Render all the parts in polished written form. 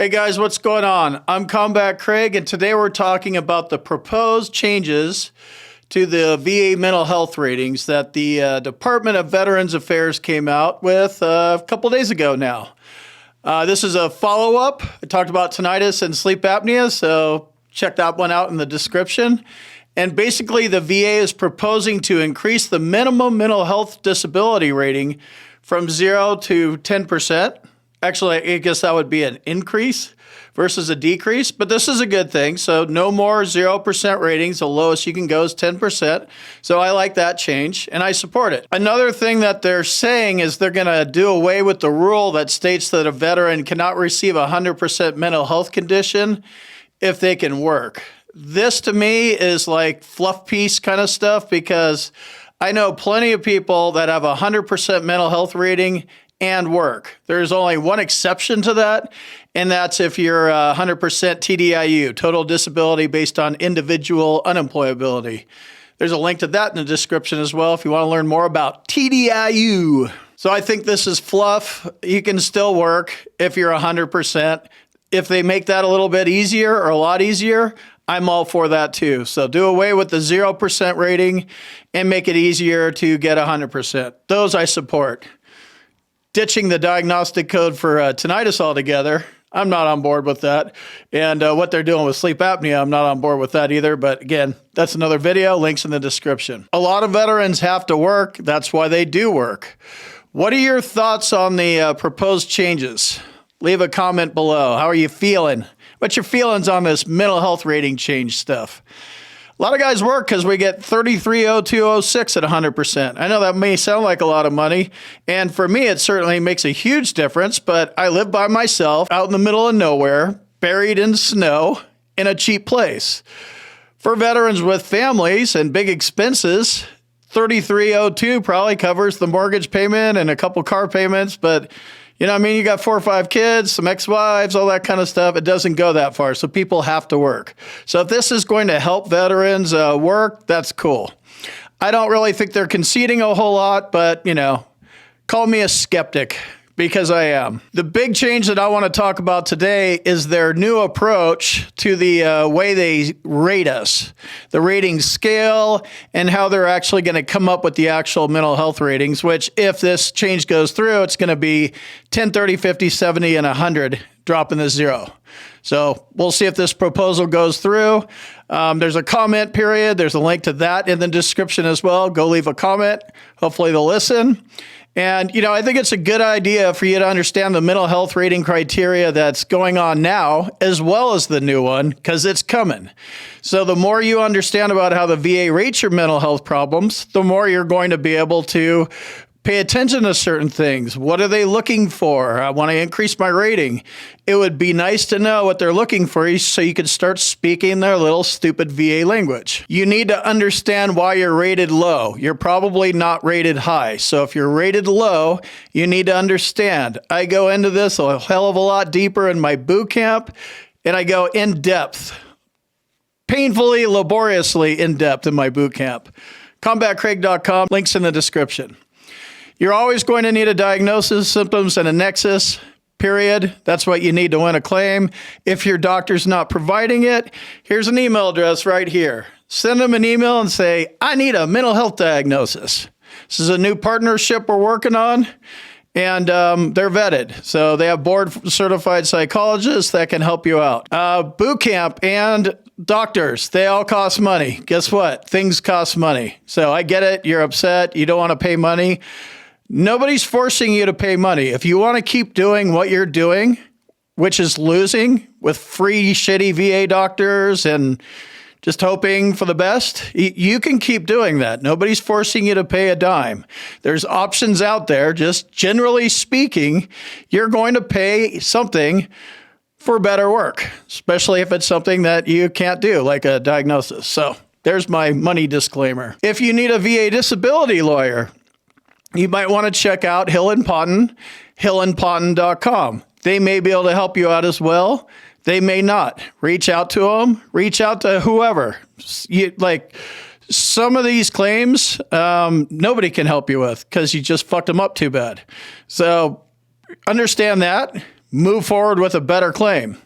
Hey guys, what's going on? I'm Combat Craig, and today we're talking about the proposed changes to the VA mental health ratings that the Department of Veterans Affairs came out with a couple days ago now. This is a follow-up. I talked about tinnitus and sleep apnea, so check that one out in the description. And basically, the VA is proposing to increase the minimum mental health disability rating from 0 to 10%. Actually, I guess that would be an increase versus a decrease, but this is a good thing. So no more 0% ratings. The lowest you can go is 10%. So I like that change, and I support it. Another thing that they're saying is they're going to do away with the rule that states that a veteran cannot receive a 100% mental health condition if they can work. This, to me, is like fluff piece kind of stuff, because I know plenty of people that have a 100% mental health rating and work. There's only one exception to that, and that's if you're 100% TDIU, total disability based on individual unemployability. There's a link to that in the description as well if you want to learn more about TDIU. So I think this is fluff. You can still work if you're 100%. If they make that a little bit easier or a lot easier, I'm all for that too. So do away with the 0% rating and make it easier to get 100%. Those I support. Ditching the diagnostic code for tinnitus altogether, I'm not on board with that. And what they're doing with sleep apnea, I'm not on board with that either. But again, that's another video. Links in the description. A lot of veterans have to work. That's why they do work. What are your thoughts on the proposed changes? Leave a comment below. How are you feeling? What's your feelings on this mental health rating change stuff? A lot of guys work because we get 330206 at 100%. I know that may sound like a lot of money, and for me, it certainly makes a huge difference, but I live by myself out in the middle of nowhere, buried in snow, in a cheap place. For veterans with families and big expenses, 3302 probably covers the mortgage payment and a couple car payments, but you know what I mean? You got 4 or 5 kids, some ex-wives, all that kind of stuff. It doesn't go that far, so people have to work. So if this is going to help veterans work, that's cool. I don't really think they're conceding a whole lot, but, you know, call me a skeptic, because I am. The big change that I want to talk about today is their new approach to the way they rate us, the rating scale, and how they're actually going to come up with the actual mental health ratings, which if this change goes through, it's going to be 10, 30, 50, 70, and 100, dropping the 0. So we'll see if this proposal goes through. There's a comment period. There's a link to that in the description as well. Go leave a comment. Hopefully they'll listen. And, you know, I think it's a good idea for you to understand the mental health rating criteria that's going on now, as well as the new one, because it's coming. So the more you understand about how the VA rates your mental health problems, the more you're going to be able to pay attention to certain things. What are they looking for? I want to increase my rating. It would be nice to know what they're looking for so you could start speaking their little stupid VA language. You need to understand why you're rated low. You're probably not rated high. So if you're rated low, you need to understand. I go into this a hell of a lot deeper in my boot camp, and I go in depth, painfully, laboriously in depth in my boot camp. CombatCraig.com, links in the description. You're always going to need a diagnosis, symptoms, and a nexus, period. That's what you need to win a claim. If your doctor's not providing it, here's an email address right here. Send them an email and say, I need a mental health diagnosis. This is a new partnership we're working on, and they're vetted. So they have board-certified psychologists that can help you out. Boot camp and doctors, they all cost money. Guess what? Things cost money. So I get it. You're upset. You don't want to pay money. Nobody's forcing you to pay money. If you want to keep doing what you're doing, which is losing with free shitty VA doctors and just hoping for the best, you can keep doing that. Nobody's forcing you to pay a dime. There's options out there. Just generally speaking, you're going to pay something for better work, especially if it's something that you can't do, like a diagnosis. So there's my money disclaimer. If you need a VA disability lawyer, you might want to check out Hill and Ponton, hillandponton.com. They may be able to help you out as well. They may not. Reach out to them. Reach out to whoever. Some of these claims, nobody can help you with because you just fucked them up too bad. So understand that. move forward with a better claim.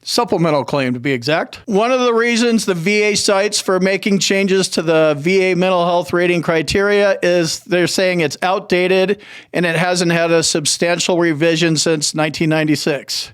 Supplemental claim, to be exact. One of the reasons the VA cites for making changes to the VA mental health rating criteria is they're saying it's outdated and it hasn't had a substantial revision since 1996.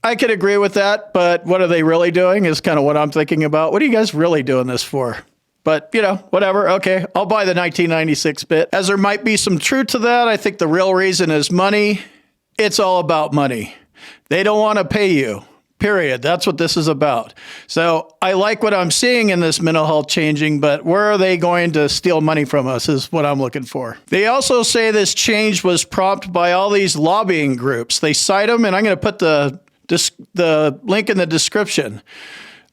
I could agree with that, but what are they really doing is kind of what I'm thinking about. What are you guys really doing this for? But, whatever. Okay, I'll buy the 1996 bit. As there might be some truth to that, I think the real reason is money. It's all about money. They don't want to pay you, period. That's what this is about. So I like what I'm seeing in this mental health changing, but where are they going to steal money from us is what I'm looking for. They also say this change was prompted by all these lobbying groups. They cite them, and I'm going to put the link in the description.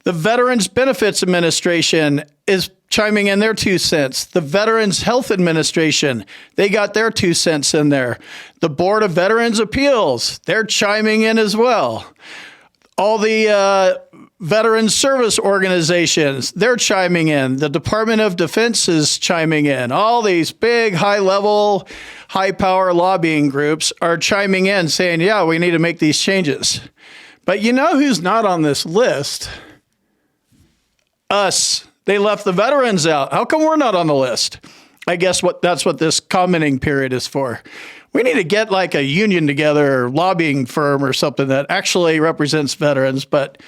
The Veterans Benefits Administration is chiming in their 2 cents. The Veterans Health Administration, they got their 2 cents in there. The Board of Veterans Appeals, they're chiming in as well. All the Veterans Service Organizations, they're chiming in. The Department of Defense is chiming in. All these big, high-level, high-power lobbying groups are chiming in saying, yeah, we need to make these changes. But you know who's not on this list? Us. They left the veterans out. How come we're not on the list? I guess that's what this commenting period is for. We need to get like a union together, or lobbying firm or something that actually represents veterans, but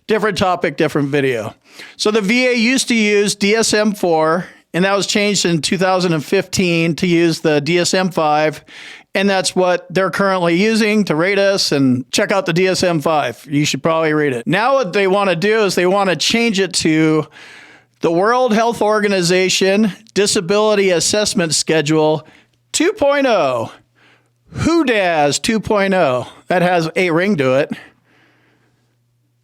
different topic, different video. So the VA used to use DSM-4, and that was changed in 2015 to use the DSM-5. And that's what they're currently using to rate us. And check out the DSM-5. You should probably read it. Now what they want to do is they want to change it to the World Health Organization Disability Assessment Schedule 2.0. WHODAS 2.0. That has a ring to it.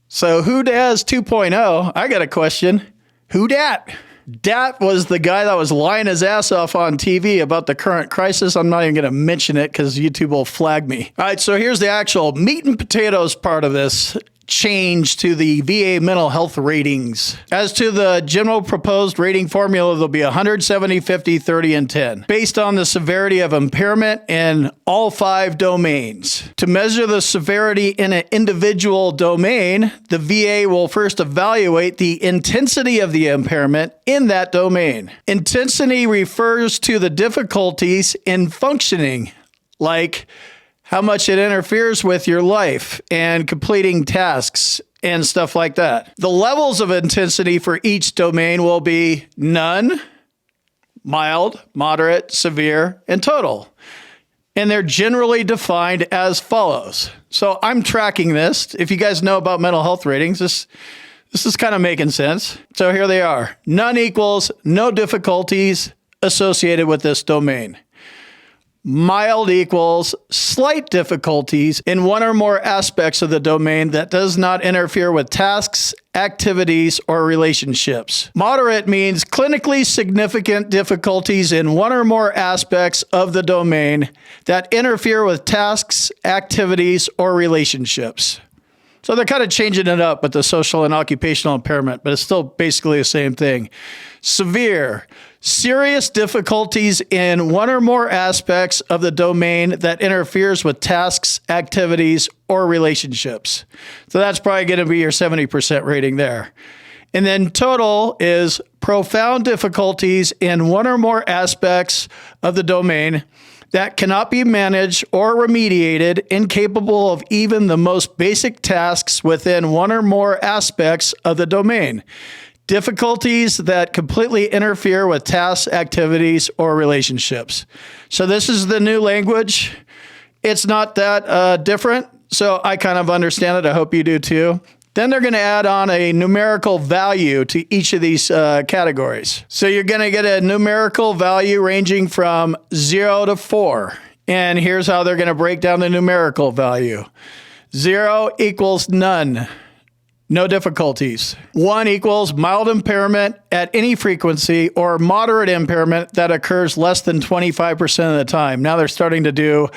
So WHODAS 2.0, I got a question. Who dat? Dat was the guy that was lying his ass off on TV about the current crisis. I'm not even going to mention it because YouTube will flag me. All right, so here's the actual meat and potatoes part of this change to the VA mental health ratings. As to the general proposed rating formula, there'll be 170, 50, 30, and 10, based on the severity of impairment in all 5 domains. To measure the severity in an individual domain, the VA will first evaluate the intensity of the impairment in that domain. Intensity refers to the difficulties in functioning, like how much it interferes with your life and completing tasks and stuff like that. The levels of intensity for each domain will be none, mild, moderate, severe, and total. And they're generally defined as follows. So I'm tracking this. If you guys know about mental health ratings, this is kind of making sense. So here they are. None equals no difficulties associated with this domain. Mild equals slight difficulties in one or more aspects of the domain that does not interfere with tasks, activities, or relationships. Moderate means clinically significant difficulties in one or more aspects of the domain that interfere with tasks, activities, or relationships. So they're kind of changing it up with the social and occupational impairment, but it's still basically the same thing. Severe, serious difficulties in one or more aspects of the domain that interferes with tasks, activities, or relationships. So that's probably going to be your 70% rating there. And then total is profound difficulties in one or more aspects of the domain that cannot be managed or remediated, incapable of even the most basic tasks within one or more aspects of the domain. Difficulties that completely interfere with tasks, activities, or relationships. So this is the new language. It's not that different, so I kind of understand it. I hope you do too. Then they're going to add on a numerical value to each of these categories. So you're going to get a numerical value ranging from 0 to 4. And here's how they're going to break down the numerical value. 0 equals none, no difficulties. 1 equals mild impairment at any frequency or moderate impairment that occurs less than 25% of the time. Now they're starting to do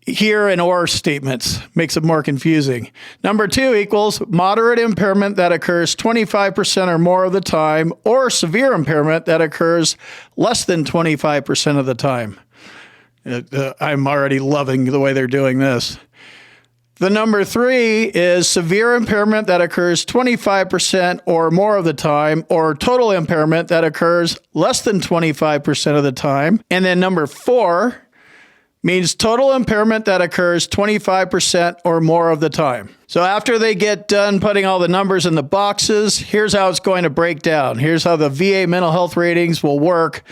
here and or statements. Makes it more confusing. Number 2 equals moderate impairment that occurs 25% or more of the time, or severe impairment that occurs less than 25% of the time. I'm already loving the way they're doing this. The number 3 is severe impairment that occurs 25% or more of the time, or total impairment that occurs less than 25% of the time. And then number 4 means total impairment that occurs 25% or more of the time. So after they get done putting all the numbers in the boxes, here's how it's going to break down. Here's how the VA mental health ratings will work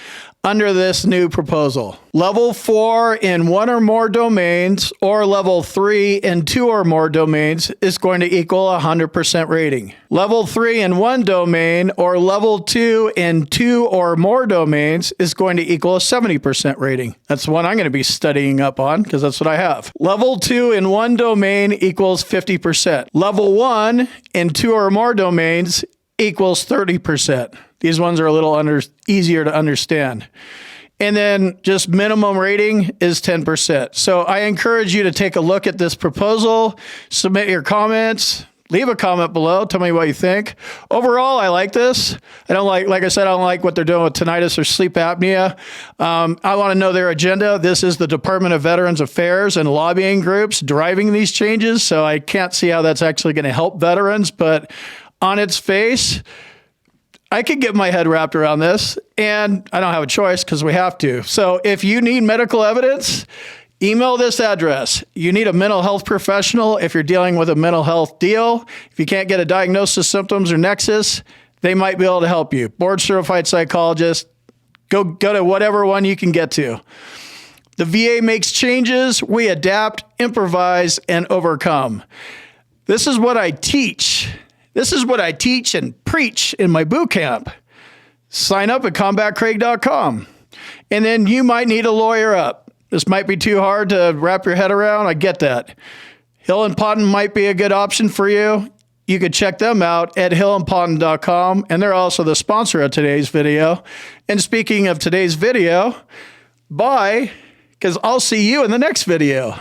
under this new proposal. Level 4 in 1 or more domains, or level 3 in 2 or more domains, is going to equal 100% rating. Level 3 in 1 domain, or level 2 in 2 or more domains, is going to equal a 70% rating. That's the one I'm going to be studying up on because that's what I have. Level 2 in 1 domain equals 50%. Level 1 in 2 or more domains equals 30%. These ones are a little easier to understand. And then just minimum rating is 10%. So I encourage you to take a look at this proposal, submit your comments, leave a comment below, tell me what you think. Overall, I like this. I don't like I said, I don't like what they're doing with tinnitus or sleep apnea. I want to know their agenda. This is the Department of Veterans Affairs and lobbying groups driving these changes. So I can't see how that's actually going to help veterans, but on its face, I could get my head wrapped around this, and I don't have a choice because we have to. So if you need medical evidence, email this address. You need a mental health professional if you're dealing with a mental health deal. If you can't get a diagnosis, symptoms, or nexus, they might be able to help you. Board certified psychologist, go to whatever one you can get to. The VA makes changes, we adapt, improvise, and overcome. This is what I teach. This is what I teach and preach in my boot camp. Sign up at combatcraig.com. And then you might need a lawyer up. This might be too hard to wrap your head around. I get that. Hill and Ponton might be a good option for you. You could check them out at hillandponton.com. And they're also the sponsor of today's video. And speaking of today's video, bye, because I'll see you in the next video.